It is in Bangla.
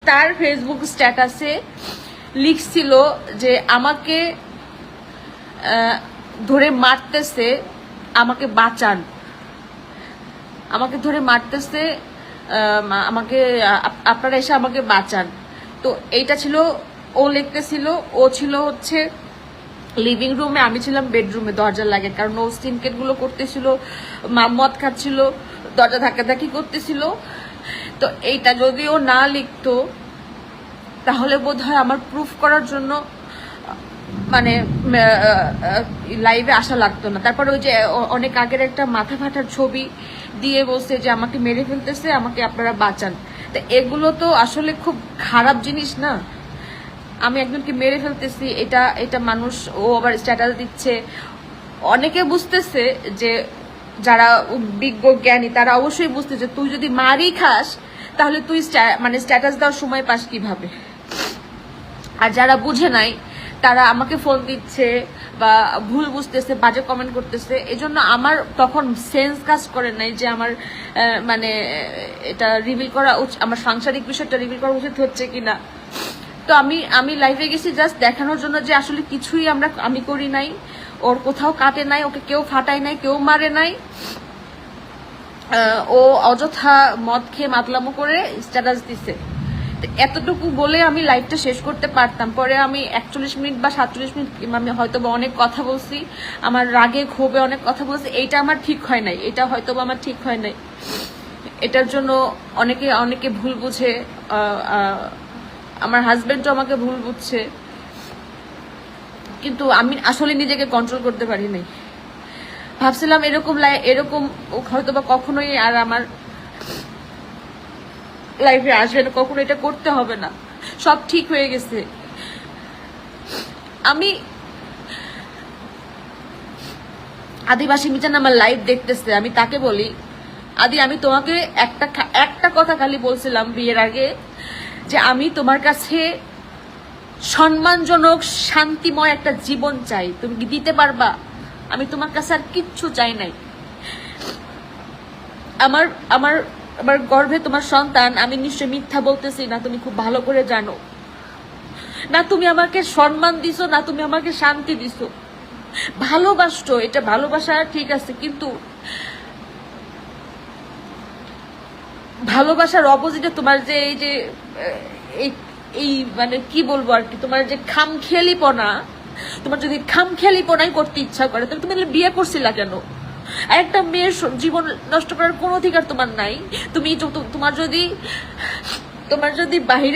তার ফেসবুক স্ট্যাটাসে লিখছিল যে আমাকে ধরে মারতেছে, আমাকে বাঁচান, আমাকে ধরে মারতেছে, আমাকে আপনারা এসে আমাকে বাঁচান। তো এইটা ছিল, ও লিখতেছিল, ও ছিল হচ্ছে লিভিং রুমে, আমি ছিলাম বেডরুমে দরজা লাগে, কারণ ও সিনকেট গুলো করতেছিল, মদ খাচ্ছিল, দরজা ধাক্কাধাক্কি করতেছিল। তো এইটা যদি ও না লিখতো তাহলে বোধহয় আমার প্রুফ করার জন্য মানে লাইভে আসা লাগতো না। তারপর ওই যে অনেক আগের একটা মাথা ফাটার ছবি দিয়ে বলছে যে আমাকে মেরে ফেলতেছে, আমাকে আপনারা বাঁচান। তো এগুলো তো আসলে খুব খারাপ জিনিস না? আমি একজনকে মেরে ফেলতেছি, এটা মানুষ, ও আবার স্ট্যাটাস দিচ্ছে। অনেকে বুঝতেছে যে যারা বিজ্ঞ জ্ঞানী তারা অবশ্যই বুঝতেছে তুই যদি মারই খাস তাহলে তুই মানে স্ট্যাটাস দেওয়ার সময় পাস কিভাবে। আর যারা বুঝে নাই তারা আমাকে ফোন দিচ্ছে বা ভুল বুঝতেছে, বাজে কমেন্ট করতেছে। এজন্য আমার তখন সেন্স কাজ করে নাই যে আমার মানে এটা রিভিল করা উচিত, আমার সাংসারিক বিষয়টা রিভিল করা উচিত হচ্ছে কিনা। তো আমি লাইভে গেছি জাস্ট দেখানোর জন্য যে আসলে কিছুই আমি করি নাই, ওর কোথাও কাটে নাই, ওকে কেউ ফাটায় নাই, কেউ মারে নাই। ও অযথা মদ খেয়ে মাতলামো করে স্ট্যাটাস দিছে। এতটুকু বলে আমি লাইভটা শেষ করতে পারতাম। পরে আমি 41 মিনিট বা 47 মিনিট আমি হয়তো বা অনেক কথা বলছি, আমার রাগে ক্ষোভে অনেক কথা বলছি। এইটা আমার ঠিক হয় নাই, এটা হয়তো বা আমার ঠিক হয় নাই। এটার জন্য অনেকে ভুল বুঝে, আমার হাজবেন্ডও আমাকে ভুল বুঝছে, কিন্তু আমি আসলে নিজেকে কন্ট্রোল করতে পারি নাই। ভাবছিলাম এরকম হয়তো বা কখনোই আর আমার লাইফে আসবে না, কখনো এটা করতে হবে না, সব ঠিক হয়ে গেছে। আমি আদিবাসী মিজান আমার লাইভ দেখতেছে, আমি তাকে বলি, আদি আমি তোমাকে একটা কথা খালি বলছিলাম বিয়ের আগে, যে আমি তোমার কাছে সম্মানজনক শান্তিময় একটা জীবন চাই, তুমি কি দিতে পারবা? আমি তোমার কাছে আর কিচ্ছু চাই নাই। আমার আমার আমার গর্ভে তোমার সন্তান, আমি নিশ্চয় মিথ্যা বলতেছি না, তুমি খুব ভালো করে জানো। না তুমি আমাকে সম্মান দিছো, না তুমি আমাকে শান্তি দিছো। ভালোবাসছো, এটা ভালোবাসা ঠিক আছে, কিন্তু ভালোবাসার অপোজিটে তোমার যে এই মানে কি বলবো আর কি, তোমার যে খামখেয়ালিপনা, তোমার যদি খামখেয়ালিপনাই করতে ইচ্ছা করে তাহলে তুমি বিয়ে করছিলা কেন? আর একটা মেয়ের জীবন নষ্ট করার কোনো অধিকার তোমার নাই। তোমার যদি বাহিরে